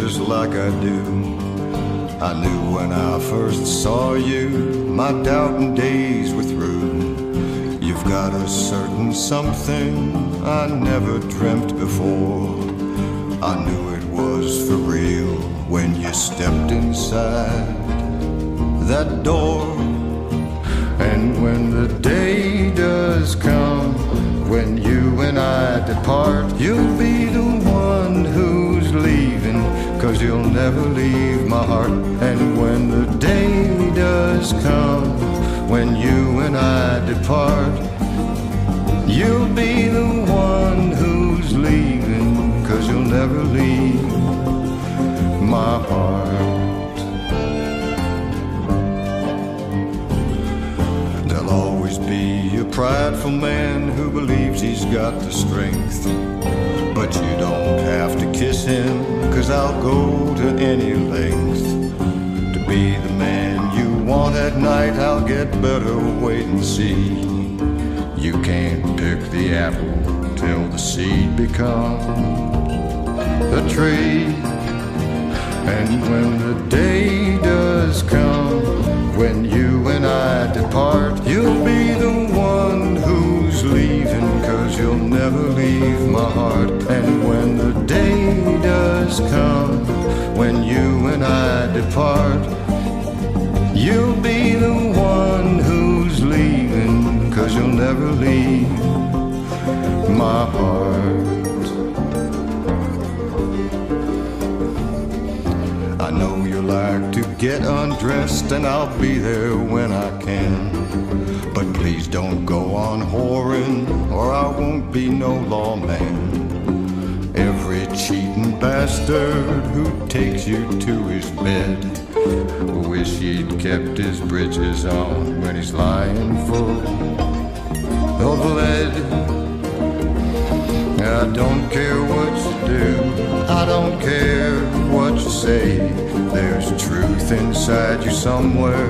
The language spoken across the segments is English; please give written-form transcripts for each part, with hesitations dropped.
just like I do. I knew when I first saw you, my doubting days were through. You've got a certain something I never dreamt before. I knew it was for real when you stepped inside that door. And when the day does come, when you and I depart, you'll be the one who's leaving, 'cause you'll never leave my heart. And when the day does come, when you and I depart, you'll be the one who's leaving, 'cause you'll never leave my heart. There'll always be a prideful man who believes he's got the strength, but you don't have to kiss him, 'cause I'll go to any length to be the man you want at night. I'll get better, wait and see. You can't pick the apple till the seed becomes a tree. And when the day does come, when you and I depart, you'll be the one who's leaving, 'cause you'll never leave my heart. And when the day does come, when you and I depart, you'll be the one who's leaving, 'cause you'll never leave my heart. I know you like to get undressed, and I'll be there when I can. But please don't go on whoring, or I won't be no lawman. Every cheating bastard who takes you to his bed wish he'd kept his bridges on when he's lying full of lead. I don't care what you do, I don't care what you say. There's truth inside you somewhere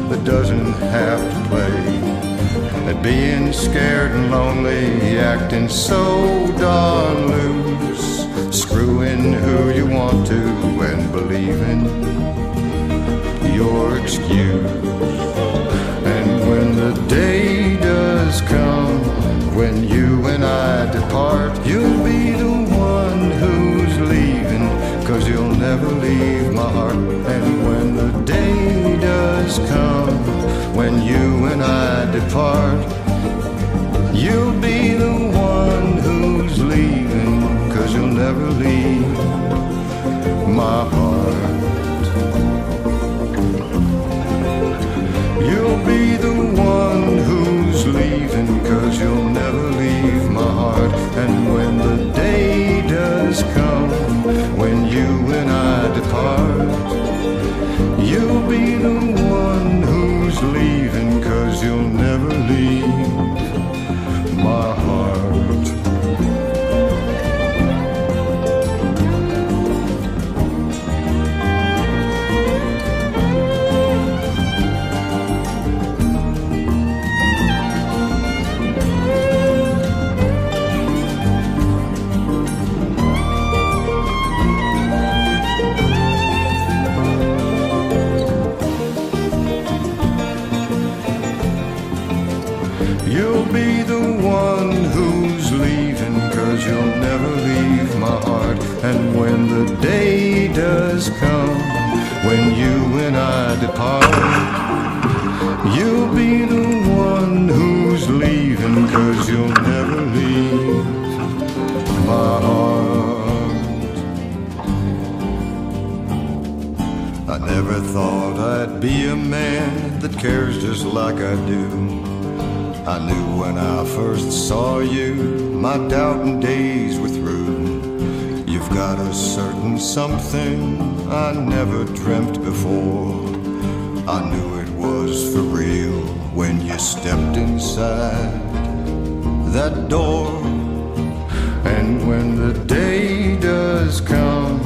that doesn't have to play. At being scared and lonely, acting so darn loose, screwing who you want to and believing your excuse. And when the day does come, when you and I depart, you'll be the one who's leaving, 'cause you'll never leave my heart. And when the day does come, when you and I depart, you'll be the one who's leaving, 'cause you'll never leave my heart. You'll be the one who's leaving, 'cause you'll never leave my heart. And when the day does come, when you and I depart, you'll be the one who's leaving, 'cause you'll never leave my heart. You'll be the one who's leaving, 'cause you'll never leave my heart. And when the day does come, when you and I depart, you'll be the one who's leaving, 'cause you'll never leave my heart. I never thought I'd be a man that cares just like I do. I knew when I first saw you, my doubting days were through. You've got a certain something I never dreamt before. I knew it was for real when you stepped inside that door. And when the day does come,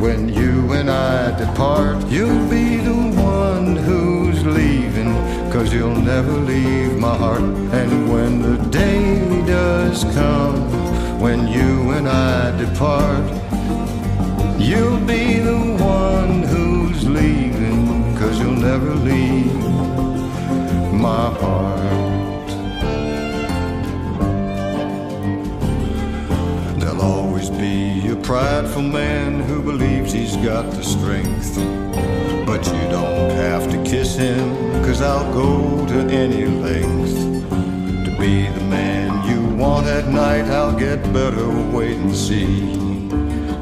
when you and I depart, you'll be the one who's leaving, 'cause you'll never leave my heart. And when the day does come, when you and I depart, you'll be never leave my heart. There'll always be a prideful man who believes he's got the strength, but you don't have to kiss him, 'cause I'll go to any length to be the man you want at night. I'll get better, wait and see.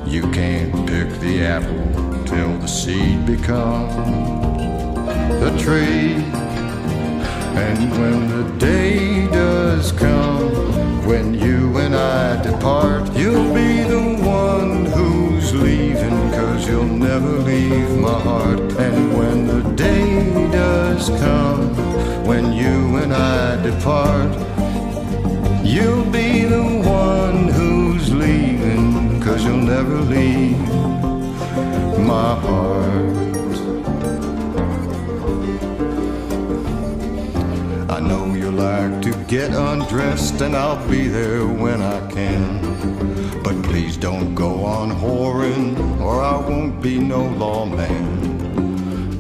You can't pick the apple till the seed becomes a tree. And when the day does come, when you and I depart, you'll be the one who's leaving, 'cause you'll never leave my heart. And when the day does come, when you and I depart, you'll be the one who's leaving, 'cause you'll never leave my heart. I know you like to get undressed, and I'll be there when I can. But please don't go on whoring, or I won't be no lawman.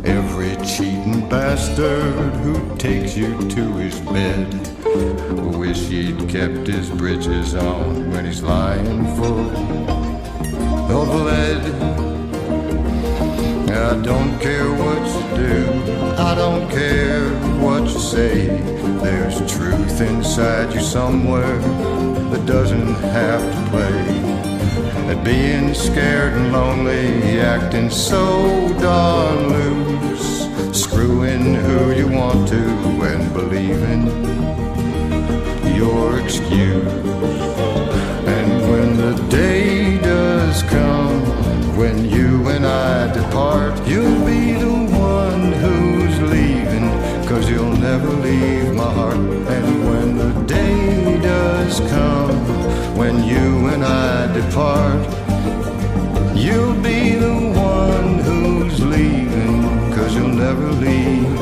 Every cheating bastard who takes you to his bed wish he'd kept his britches on when he's lying full of lead. I don't care what you do, I don't care what you say. There's truth inside you somewhere that doesn't have to play. At being scared and lonely, acting so darn loose, screwing who you want to and believing your excuse. And when the day does come, when you and I depart, you'll be the one who's leaving, 'cause you'll never leave my heart. And when the day does come, when you and I depart, you'll be the one who's leaving, 'cause you'll never leave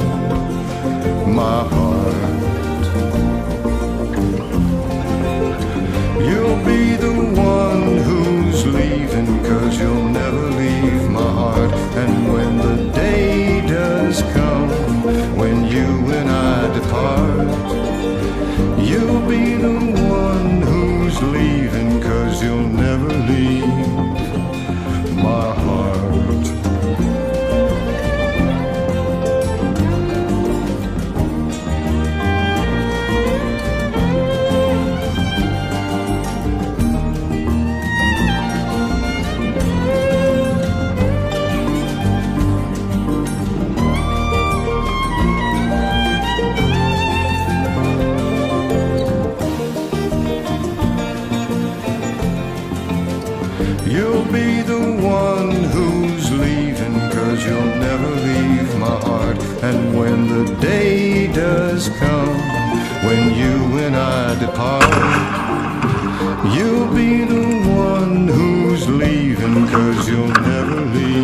my heart. You'll be the one who's leaving, 'cause you'll never leave my heart. And when the day does come, when you and I depart, you'll be the one who's leaving, 'cause you'll never leave my heart. You'll be the one who's leaving, 'cause you'll never leave my heart. And when the day does come, when you and I depart, you'll be the one who's leaving, 'cause you'll never leave